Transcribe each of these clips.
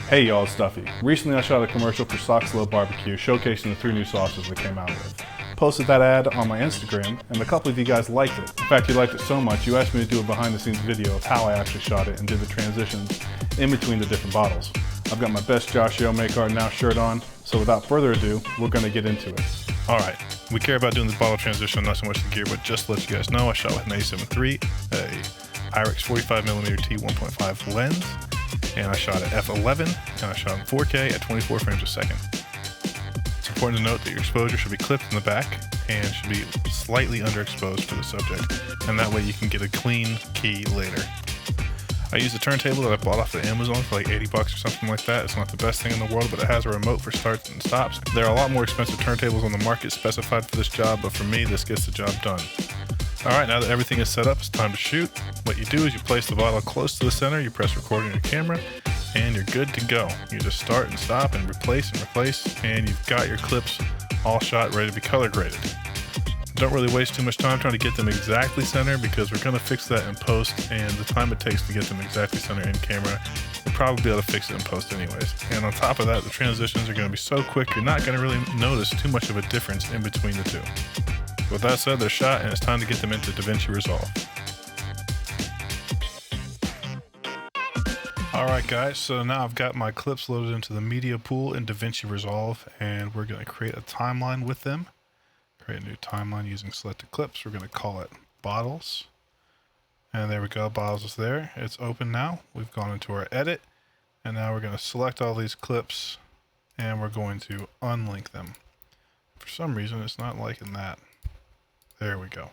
Hey y'all, it's Stuffy. Recently I shot a commercial for Sox Low Barbecue showcasing the 3 new sauces they came out with. Posted that ad on my Instagram and a couple of you guys liked it. In fact, you liked it so much you asked me to do a behind the scenes video of how I actually shot it and did the transitions in between the different bottles. I've got my best Josh Yo Make Art Now shirt on, so without further ado, we're gonna get into it. Alright, we care about doing the bottle transition, not so much the gear, but just to let you guys know, I shot with an A7 III, a Irix 45mm T1.5 lens, and I shot at f11, and I shot in 4K at 24 frames a second. It's important to note that your exposure should be clipped in the back and should be slightly underexposed for the subject, and that way you can get a clean key later. I used a turntable that I bought off of Amazon for like 80 bucks or something like that. It's not the best thing in the world, but it has a remote for starts and stops. There are a lot more expensive turntables on the market specified for this job, but for me, this gets the job done. Alright, now that everything is set up, it's time to shoot. What you do is you place the bottle close to the center, you press record on your camera, and you're good to go. You just start and stop and replace, and you've got your clips all shot, ready to be color graded. Don't really waste too much time trying to get them exactly center because we're going to fix that in post, and the time it takes to get them exactly center in camera, we'll probably be able to fix it in post anyways. And on top of that, the transitions are going to be so quick, you're not going to really notice too much of a difference in between the two. With that said, they're shot and it's time to get them into DaVinci Resolve. Alright guys, so now I've got my clips loaded into the media pool in DaVinci Resolve, and we're going to create a timeline with them. Create a new timeline using selected clips. We're going to call it Bottles. And there we go, Bottles is there. It's open now. We've gone into our edit, and now we're going to select all these clips and we're going to unlink them. For some reason it's not liking that. There we go.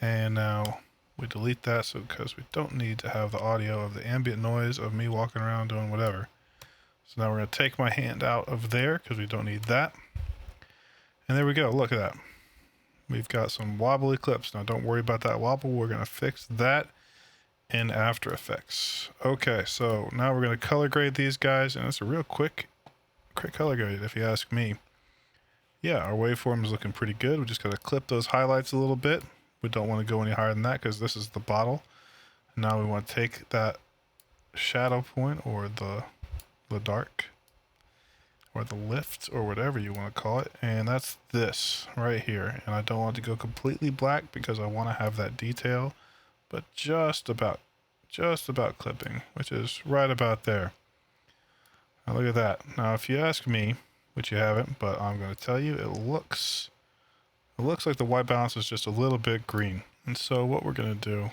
And now we delete that so because we don't need to have the audio of the ambient noise of me walking around doing whatever. So now we're going to take my hand out of there because we don't need that. And there we go. Look at that. We've got some wobbly clips. Now don't worry about that wobble. We're going to fix that in After Effects. Okay, so now we're going to color grade these guys, and it's a real quick color grade if you ask me. Yeah, our waveform is looking pretty good. We just got to clip those highlights a little bit. We don't want to go any higher than that because this is the bottle. Now we want to take that shadow point or the dark or the lift or whatever you want to call it, and that's this right here. And I don't want it to go completely black because I want to have that detail, but just about clipping, which is right about there. Now look at that. Now if you ask me, which you haven't, but I'm going to tell you, it looks like the white balance is just a little bit green. And so what we're going to do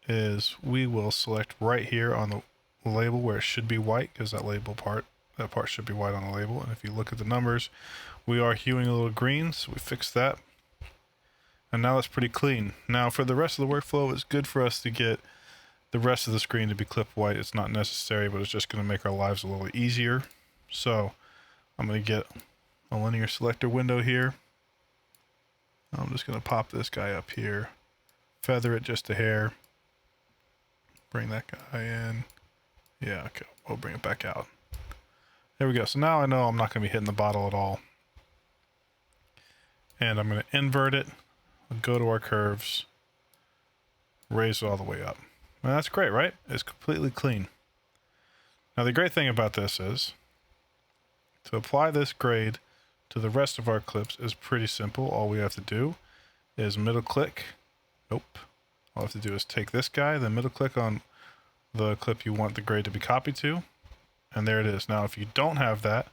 is we will select right here on the label where it should be white, because that part should be white on the label. And if you look at the numbers, we are hueing a little green, so we fixed that. And now it's pretty clean. Now for the rest of the workflow, it's good for us to get the rest of the screen to be clipped white. It's not necessary, but it's just going to make our lives a little easier. So I'm going to get a linear selector window here. I'm just going to pop this guy up here, feather it just a hair, bring that guy in. Yeah, okay, we'll bring it back out. There we go. So now I know I'm not going to be hitting the bottle at all. And I'm going to invert it, go to our curves, raise it all the way up. And that's great, right? It's completely clean. Now the great thing about this is, to apply this grade to the rest of our clips is pretty simple. All we have to do is middle click. Nope. All we have to do is take this guy, then middle click on the clip you want the grade to be copied to, and there it is. Now if you don't have that,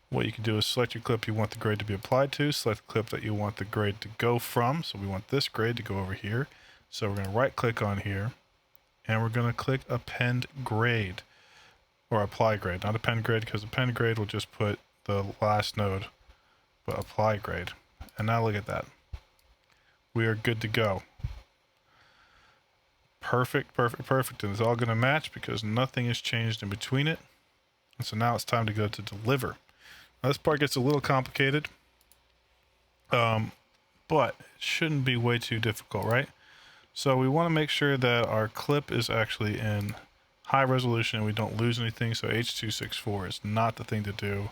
what you can do is select your clip you want the grade to be applied to, select the clip that you want the grade to go from. So we want this grade to go over here. So we're going to right click on here, and we're going to click append grade, or apply grade, not append grade, because append grade will just put the last node, but apply grade. And now look at that. We are good to go. Perfect, perfect, perfect. And it's all going to match because nothing has changed in between it. And so now it's time to go to deliver. Now this part gets a little complicated, but it shouldn't be way too difficult, right? So we want to make sure that our clip is actually in high resolution and we don't lose anything. So H.264 is not the thing to do.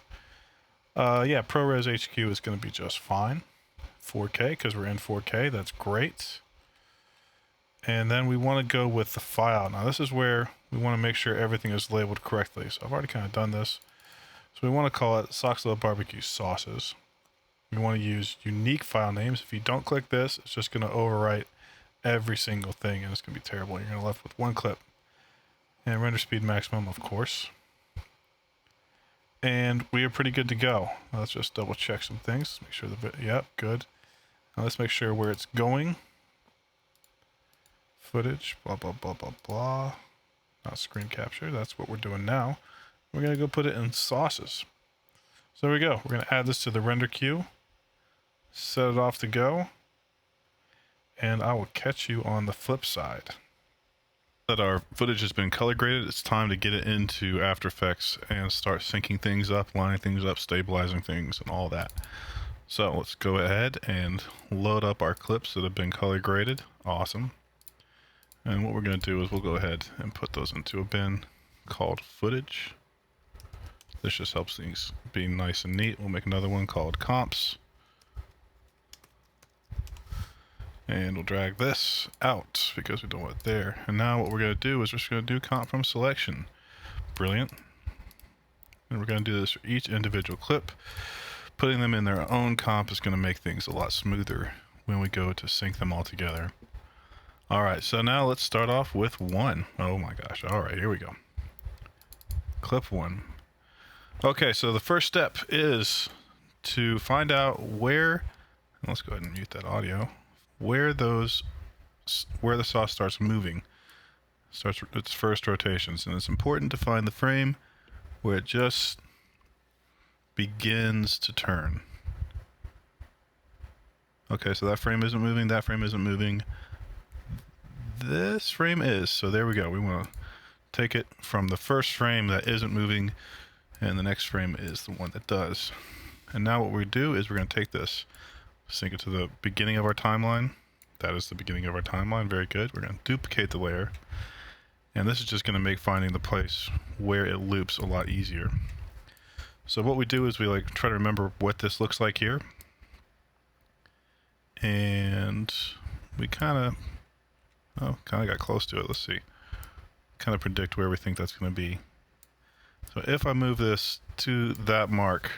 Yeah, ProRes HQ is going to be just fine. 4K, because we're in 4K, that's great. And then we want to go with the file. Now this is where we want to make sure everything is labeled correctly. So I've already kind of done this. So we want to call it Soxla Barbecue Sauces. We want to use unique file names. If you don't click this, it's just going to overwrite every single thing, and it's going to be terrible. You're going to be left with one clip. And render speed maximum, of course. And we are pretty good to go. Let's just double check some things. Make sure yep, good. Now let's make sure where it's going. Footage, blah, blah, blah, blah, blah. Not screen capture. That's what we're doing now. We're going to go put it in sauces. So there we go. We're going to add this to the render queue. Set it off to go. And I will catch you on the flip side. That our footage has been color graded, it's time to get it into After Effects and start syncing things up, lining things up, stabilizing things, and all that. So let's go ahead and load up our clips that have been color graded. Awesome. And what we're going to do is we'll go ahead and put those into a bin called footage. This just helps things be nice and neat. We'll make another one called comps. And we'll drag this out because we don't want it there. And now what we're going to do is we're just going to do comp from selection. Brilliant. And we're going to do this for each individual clip. Putting them in their own comp is going to make things a lot smoother when we go to sync them all together. Alright, so now let's start off with one. Oh my gosh. Alright, here we go. Clip one. Okay, so the first step is to find out where, let's go ahead and mute that audio, where the sauce starts moving, starts its first rotations. And it's important to find the frame where it just begins to turn. Okay, so that frame isn't moving, that frame isn't moving. This frame is, so there we go. We want to take it from the first frame that isn't moving, and the next frame is the one that does. And now what we do is we're going to take this, sync it to the beginning of our timeline. That is the beginning of our timeline. Very good. We're going to duplicate the layer, and this is just going to make finding the place where it loops a lot easier. So what we do is we try to remember what this looks like here, and we kind of got close to it. Let's see. Kind of predict where we think that's going to be. So if I move this to that mark,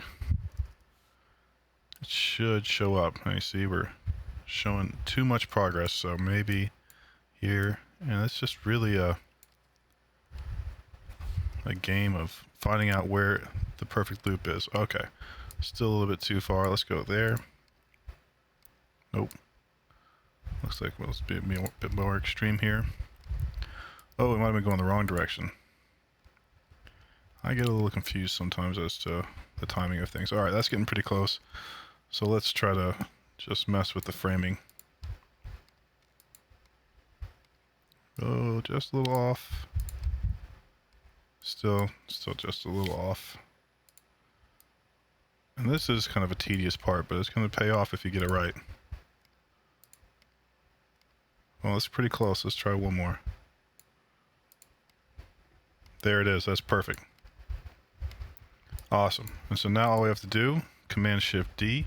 it should show up. Now you see we're showing too much progress, so maybe here. And it's just really a game of finding out where the perfect loop is. Okay, still a little bit too far. Let's go there. Nope. Looks like let's be a bit more extreme here. Oh, we might have been going the wrong direction. I get a little confused sometimes as to the timing of things. Alright, that's getting pretty close. So let's try to just mess with the framing. Oh, just a little off. Still just a little off. And this is kind of a tedious part, but it's going to pay off if you get it right. Well, it's pretty close. Let's try one more. There it is. That's perfect. Awesome. And so now all we have to do, Command-Shift-D,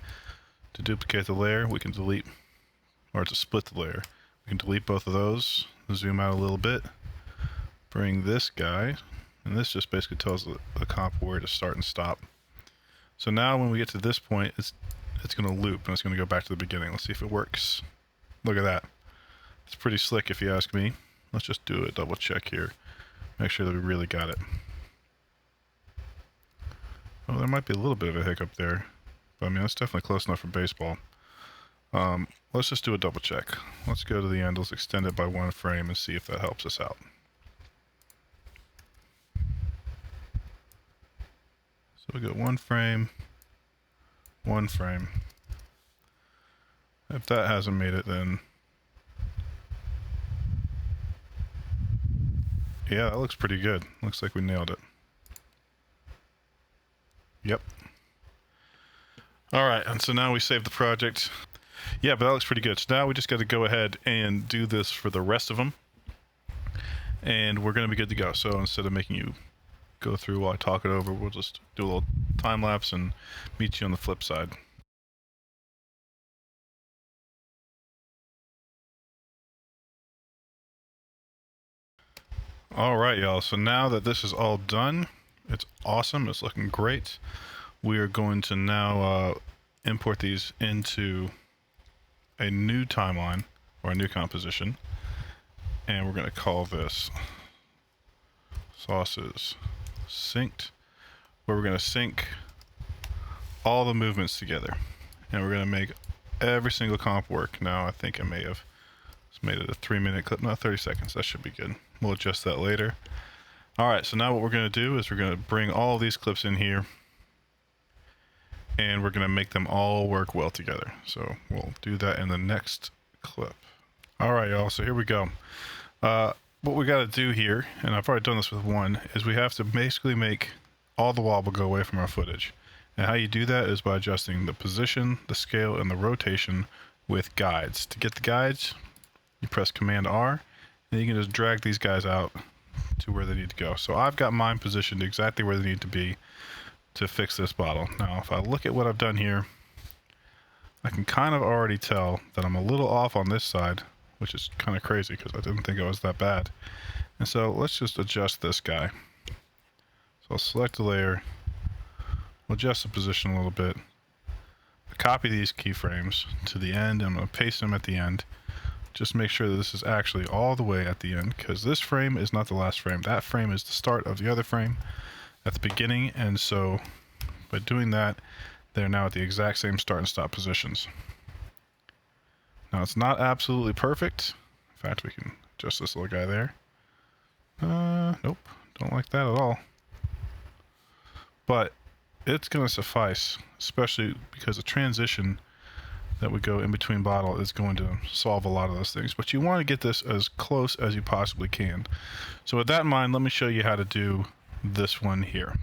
to duplicate the layer, we can delete, or to split the layer. We can delete both of those, zoom out a little bit, bring this guy, and this just basically tells the comp where to start and stop. So now when we get to this point, it's going to loop, and it's going to go back to the beginning. Let's see if it works. Look at that. It's pretty slick if you ask me. Let's just do a double check here. Make sure that we really got it. Oh, there might be a little bit of a hiccup there. But I mean, that's definitely close enough for baseball. Let's just do a double check. Let's go to the end. Let's extend it by one frame and see if that helps us out. So we got one frame. If that hasn't made it, then yeah, that looks pretty good. Looks like we nailed it. Yep. Alright, and so now we save the project. Yeah, but that looks pretty good. So now we just got to go ahead and do this for the rest of them. And we're going to be good to go. So instead of making you go through while I talk it over, we'll just do a little time lapse and meet you on the flip side. All right, y'all. So now that this is all done, it's awesome. It's looking great. We are going to now import these into a new timeline or a new composition. And we're going to call this sauces synced, where we're going to sync all the movements together. And we're going to make every single comp work. Now, I think I may have made it a 3-minute clip. No, 30 seconds. That should be good. We'll adjust that later. All right, so now what we're going to do is we're going to bring all these clips in here, and we're going to make them all work well together. So we'll do that in the next clip. All right, y'all, so here we go. What we got to do here, and I've already done this with one, is we have to basically make all the wobble go away from our footage. And how you do that is by adjusting the position, the scale, and the rotation with guides. To get the guides, you press Command R, and you can just drag these guys out to where they need to go. So I've got mine positioned exactly where they need to be to fix this bottle. Now, if I look at what I've done here, I can kind of already tell that I'm a little off on this side, which is kind of crazy because I didn't think it was that bad. And so let's just adjust this guy. So I'll select the layer, we'll adjust the position a little bit, copy these keyframes to the end, and I'm going to paste them at the end. Just make sure that this is actually all the way at the end, because this frame is not the last frame. That frame is the start of the other frame at the beginning, and so by doing that, they're now at the exact same start and stop positions. Now, it's not absolutely perfect. In fact, we can adjust this little guy there. Nope, don't like that at all. But it's going to suffice, especially because the transition that would go in between bottle is going to solve a lot of those things. But you want to get this as close as you possibly can. So with that in mind, let me show you how to do this one here.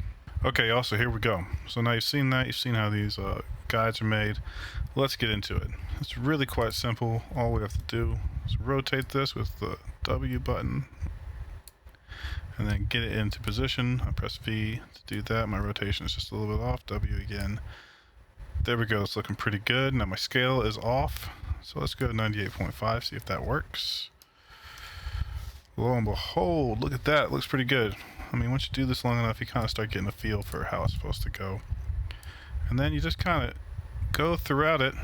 Okay, also here we go. So now you've seen that, you've seen how these guides are made. Let's get into it. It's really quite simple. All we have to do is rotate this with the W button and then get it into position. I press V to do that. My rotation is just a little bit off. W again. There we go. It's looking pretty good. Now my scale is off. So let's go to 98.5, see if that works. Lo and behold, look at that. It looks pretty good. I mean, once you do this long enough, you kind of start getting a feel for how it's supposed to go. And then you just kind of go throughout it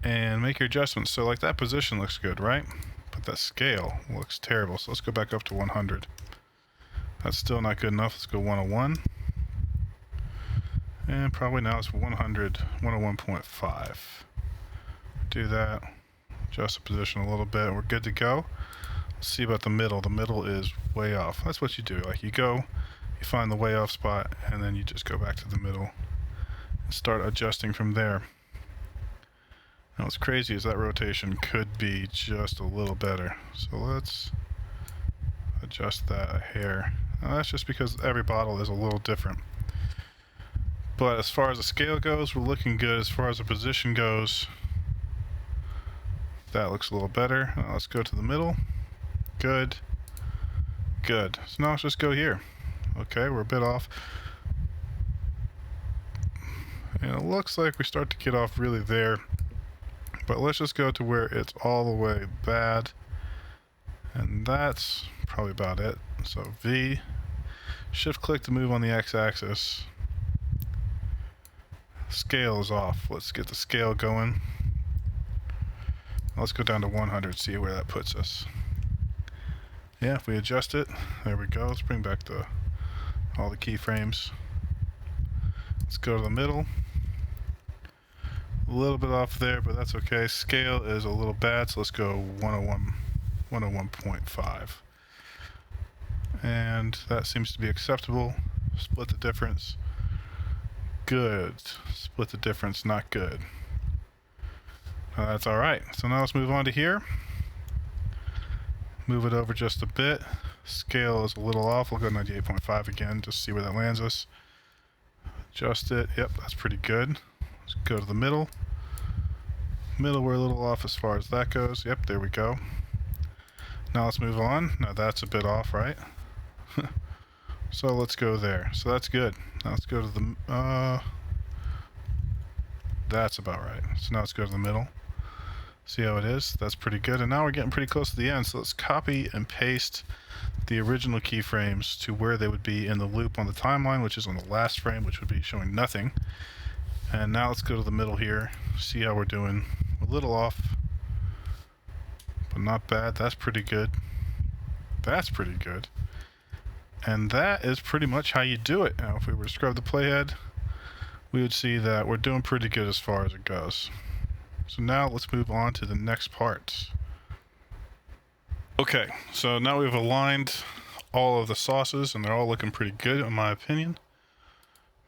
and make your adjustments. So like that position looks good, right? But that scale looks terrible. So let's go back up to 100. That's still not good enough. Let's go 101. And probably now it's 100, 101.5. Do that. Adjust the position a little bit. We're good to go. Let's see about the middle. The middle is way off. That's what you do. Like you go, you find the way off spot, and then you just go back to the middle and start adjusting from there. Now what's crazy is that rotation could be just a little better. So let's adjust that a hair. Now that's just because every bottle is a little different. But as far as the scale goes, we're looking good. As far as the position goes, that looks a little better. Now let's go to the middle. Good. Good. So now let's just go here. Okay, we're a bit off. And it looks like we start to get off really there. But let's just go to where it's all the way bad. And that's probably about it. So V, shift click to move on the x-axis. Scale is off. Let's get the scale going. Let's go down to 100, see where that puts us. Yeah, if we adjust it, there we go. Let's bring back all the keyframes. Let's go to the middle. A little bit off there, but that's okay. Scale is a little bad, so let's go 101, 101.5. And that seems to be acceptable. Split the difference. Good. Split the difference, not good. That's alright. So now let's move on to here. Move it over just a bit. Scale is a little off. We'll go 98.5 again, just see where that lands us. Adjust it. Yep, that's pretty good. Let's go to the middle. Middle, we're a little off as far as that goes. Yep, there we go. Now let's move on. Now that's a bit off, right? So let's go there. So that's good. Now let's go to the... that's about right. So now let's go to the middle. See how it is? That's pretty good. And now we're getting pretty close to the end, so let's copy and paste the original keyframes to where they would be in the loop on the timeline, which is on the last frame, which would be showing nothing. And now let's go to the middle here, see how we're doing. A little off, but not bad. That's pretty good. That's pretty good. And that is pretty much how you do it. Now, if we were to scrub the playhead, we would see that we're doing pretty good as far as it goes. So now let's move on to the next part. Okay, so now we've aligned all of the sauces and they're all looking pretty good in my opinion.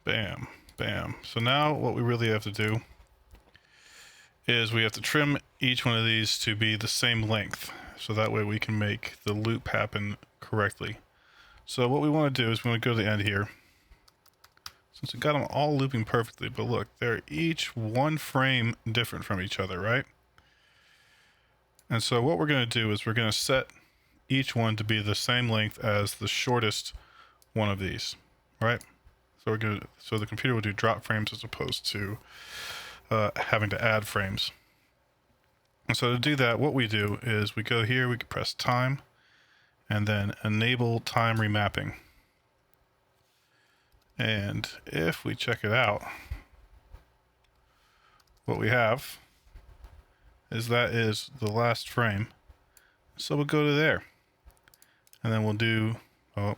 Bam, bam. So now what we really have to do is we have to trim each one of these to be the same length. So that way we can make the loop happen correctly. So what we want to do is we want to go to the end here. Since we got them all looping perfectly, but look, they're each one frame different from each other, right? And so what we're going to do is we're going to set each one to be the same length as the shortest one of these, right? So so the computer will do drop frames as opposed to having to add frames. And so to do that, what we do is we go here, we can press time, and then enable time remapping. And if we check it out, what we have is that is the last frame. So we'll go to there. And then we'll do, oh,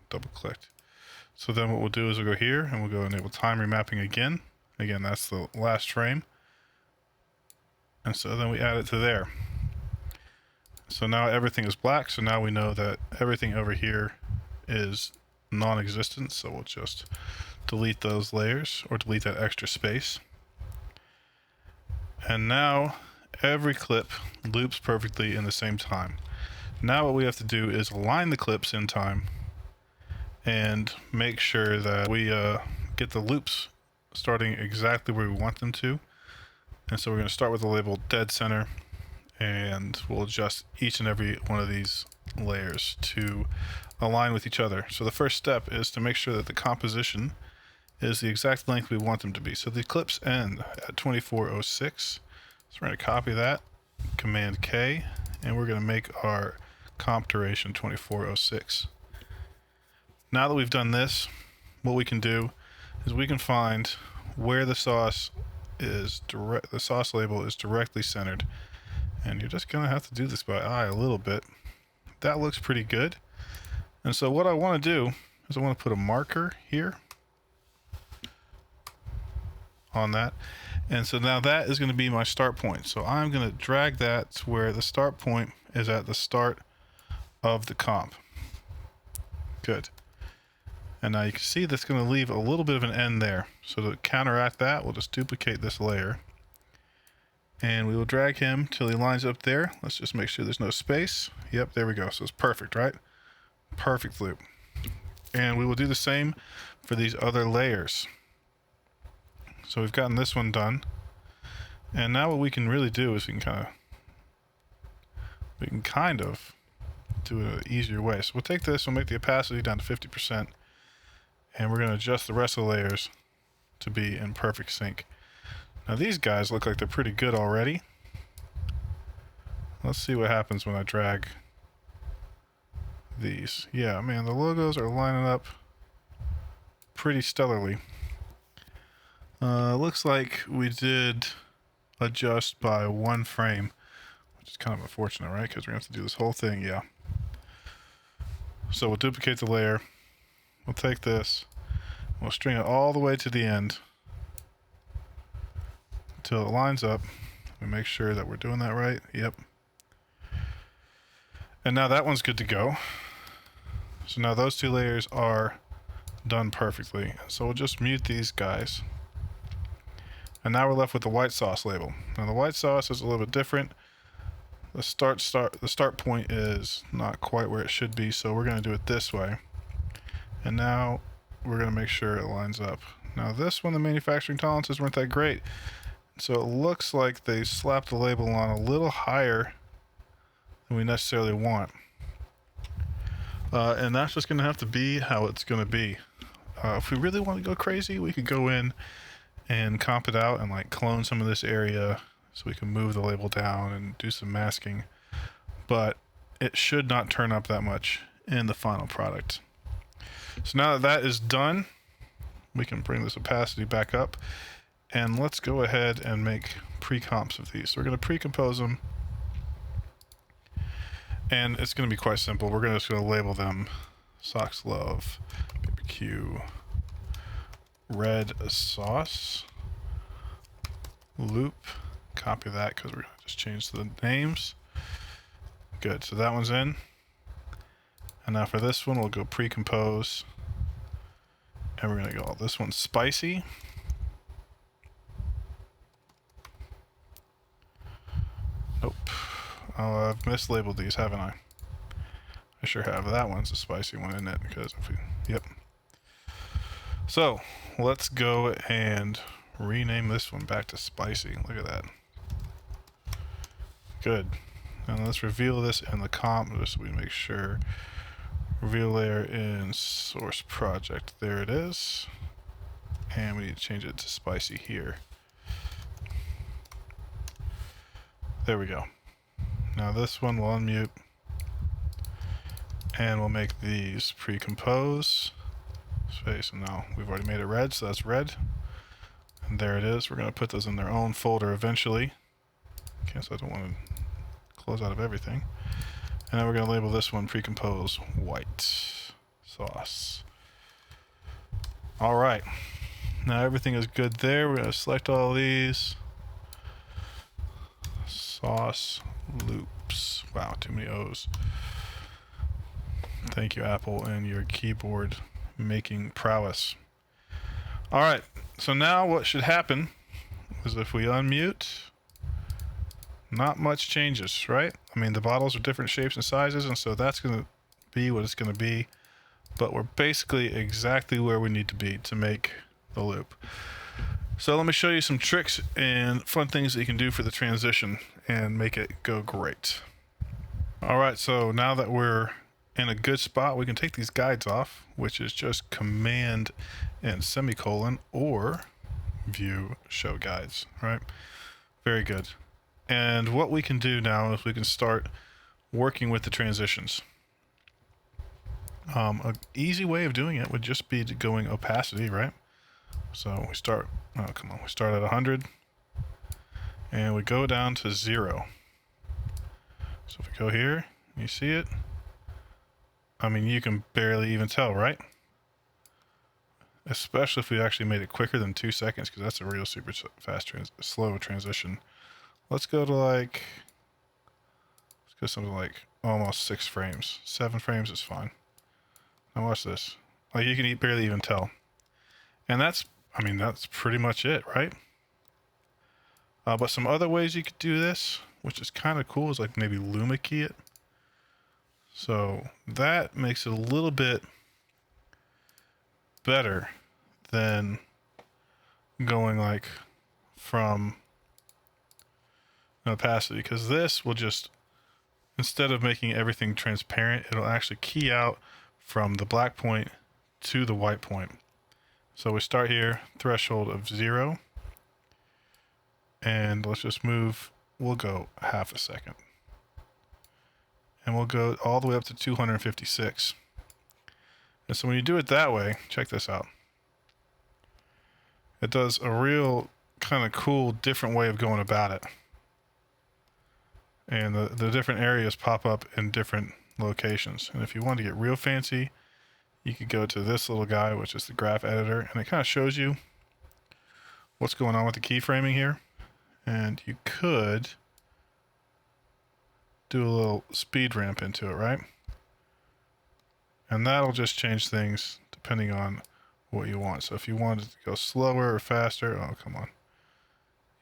double clicked. So then what we'll do is we'll go here and we'll go enable time remapping again. Again, that's the last frame. And so then we add it to there. So now everything is black. So now we know that everything over here is non-existent. So we'll just delete those layers or delete that extra space. And now every clip loops perfectly in the same time. Now what we have to do is align the clips in time and make sure that we get the loops starting exactly where we want them to. And so we're going to start with the label dead center, and we'll adjust each and every one of these layers to align with each other. So the first step is to make sure that the composition is the exact length we want them to be. So the clips end at 2406. So we're going to copy that, Command K, and we're going to make our comp duration 2406. Now that we've done this, what we can do is we can find where the sauce label is directly centered. And you're just going to have to do this by eye a little bit. That looks pretty good. And so what I want to do is I want to put a marker here on that. And so now that is going to be my start point. So I'm going to drag that to where the start point is at the start of the comp. Good. And now you can see that's going to leave a little bit of an end there. So to counteract that, we'll just duplicate this layer. And we will drag him till he lines up there. Let's just make sure there's no space. Yep, there we go. So it's perfect, right? Perfect loop. And we will do the same for these other layers. So we've gotten this one done. And now what we can really do is we can kind of do it an easier way. So we'll take this, we'll make the opacity down to 50%. And we're going to adjust the rest of the layers to be in perfect sync. Now these guys look like they're pretty good already. Let's see what happens when I drag these. Yeah, man, the logos are lining up pretty stellarly. Looks like we did adjust by one frame, which is kind of unfortunate, right? Because we're going to have to do this whole thing, yeah. So we'll duplicate the layer. We'll take this, we'll string it all the way to the end until it lines up. We make sure that we're doing that right. Yep. And now that one's good to go. So now those two layers are done perfectly. So we'll just mute these guys. And now we're left with the white sauce label. Now the white sauce is a little bit different. The start point is not quite where it should be, so we're going to do it this way. And now we're going to make sure it lines up. Now this one, the manufacturing tolerances weren't that great. So it looks like they slapped the label on a little higher than we necessarily want. And that's just going to have to be how it's going to be. If we really want to go crazy, we could go in and comp it out and like clone some of this area so we can move the label down and do some masking, but it should not turn up that much in the final product. So now that that is done, we can bring this opacity back up, and let's go ahead and make pre-comps of these. So we're going to pre-compose them, and it's going to be quite simple. We're just going to label them Socks Love, BBQ, Red Sauce, Loop. Copy that because we're going to just change the names. Good, so that one's in. And now for this one, we'll go pre-compose. And we're going to go, this one's spicy. Nope. Oh, I've mislabeled these, haven't I? I sure have. That one's a spicy one, isn't it? Because if we, yep. So let's go and rename this one back to spicy. Look at that. Good. And let's reveal this in the comp just so we make sure. Reveal layer in source project. There it is. And we need to change it to spicy here. There we go. Now this one we'll unmute. And we'll make these pre-compose. Space, and now we've already made it red, so that's red. And there it is. We're going to put those in their own folder eventually. Okay, so I don't want to close out of everything. And then we're going to label this one pre-compose white sauce. All right. Now everything is good there. We're going to select all these. Sauce loops. Wow, too many O's. Thank you, Apple, and your keyboard making prowess. All right. So now what should happen is if we unmute, not much changes, right? I mean, the bottles are different shapes and sizes, and so that's going to be what it's going to be. But we're basically exactly where we need to be to make the loop. So let me show you some tricks and fun things that you can do for the transition and make it go great. All right, so now that we're in a good spot, we can take these guides off, which is just Command and semicolon, or View Show Guides, right? Very good. And what we can do now is we can start working with the transitions. An easy way of doing it would just be going opacity, right? So we start, oh, come on, we start at 100 and we go down to 0. So if we go here, you see it? I mean, you can barely even tell, right? Especially if we actually made it quicker than 2 seconds, because that's a real super fast, slow transition. Let's go to let's go something like almost 6 frames. 7 frames is fine. Now watch this. Like, you can barely even tell. And that's pretty much it, right? But some other ways you could do this, which is kind of cool, is like maybe Luma key it. So that makes it a little bit better than going like from opacity, because this will just, instead of making everything transparent, it'll actually key out from the black point to the white point. So we start here, threshold of 0, and let's just move, we'll go half a second. And we'll go all the way up to 256. And so when you do it that way, check this out. It does a real kind of cool, different way of going about it. And the different areas pop up in different locations. And if you want to get real fancy, you could go to this little guy, which is the graph editor, and it kind of shows you what's going on with the keyframing here. And you could do a little speed ramp into it, right? And that'll just change things depending on what you want. So if you wanted to go slower or faster, oh, come on.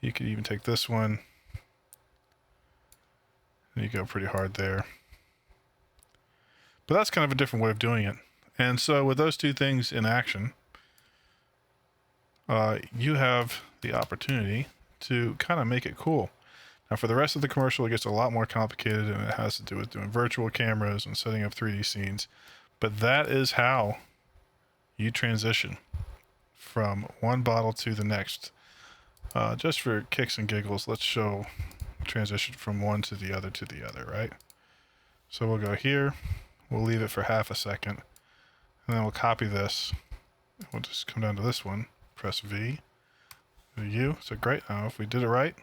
You could even take this one, and you go pretty hard there. But that's kind of a different way of doing it. And so with those two things in action, you have the opportunity to kind of make it cool. Now for the rest of the commercial, it gets a lot more complicated, and it has to do with doing virtual cameras and setting up 3D scenes. But that is how you transition from one bottle to the next Just for kicks and giggles, let's show transition from one to the other, right? So we'll go here, we'll leave it for half a second, and then we'll copy this. We'll just come down to this one, press V, U. So great, now if we did it right,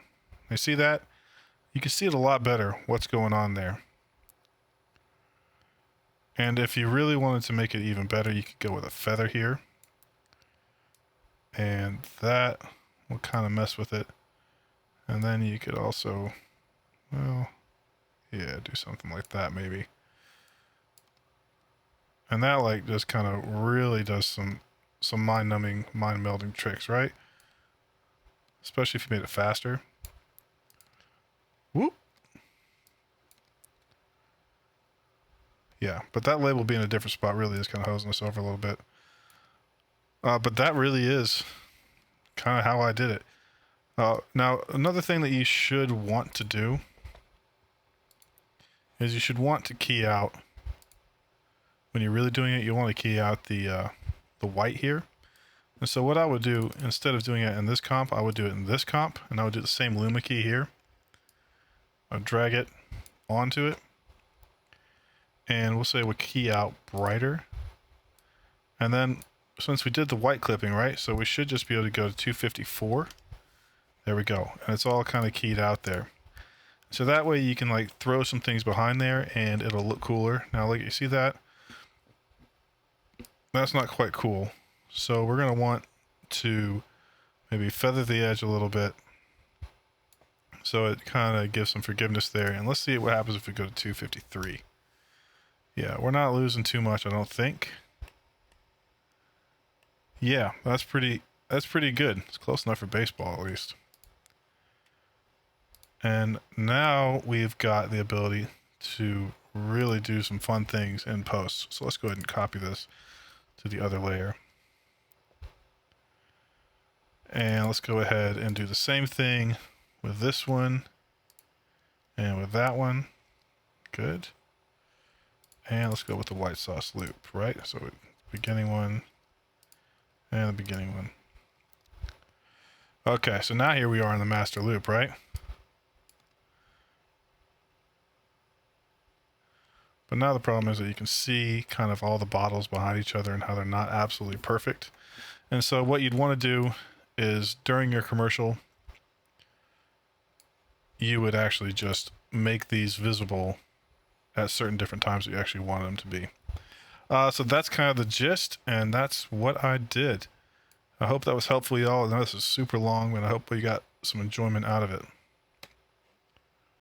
you see that? You can see it a lot better, what's going on there. And if you really wanted to make it even better, you could go with a feather here. And that will kind of mess with it. And then you could also, well, yeah, do something like that maybe. And that like just kind of really does some mind-numbing, mind-melding tricks, right? Especially if you made it faster. Whoop. Yeah, but that label being a different spot really is kind of hosing us over a little bit. But that really is kind of how I did it. Now, another thing that you should want to do is you should want to key out, when you're really doing it, you want to key out the white here. And so what I would do, instead of doing it in this comp, I would do it in this comp, and I would do the same Luma key here. I'd drag it onto it, and we'll say we'll key out brighter. And then, since we did the white clipping, right, so we should just be able to go to 254. There we go, and it's all kind of keyed out there. So that way you can like throw some things behind there and it'll look cooler. Now like you see that? That's not quite cool. So we're gonna want to maybe feather the edge a little bit so it kind of gives some forgiveness there. And let's see what happens if we go to 253. Yeah, we're not losing too much, I don't think. Yeah, that's pretty good. It's close enough for baseball at least. And now we've got the ability to really do some fun things in post. So let's go ahead and copy this to the other layer. And let's go ahead and do the same thing with this one and with that one. Good. And let's go with the white sauce loop, right? So beginning one and the beginning one. Okay, so now here we are in the master loop, right? But now the problem is that you can see kind of all the bottles behind each other and how they're not absolutely perfect. And so what you'd want to do is during your commercial, you would actually just make these visible at certain different times that you actually want them to be. So that's kind of the gist, and that's what I did. I hope that was helpful, y'all. I know this is super long, but I hope you got some enjoyment out of it.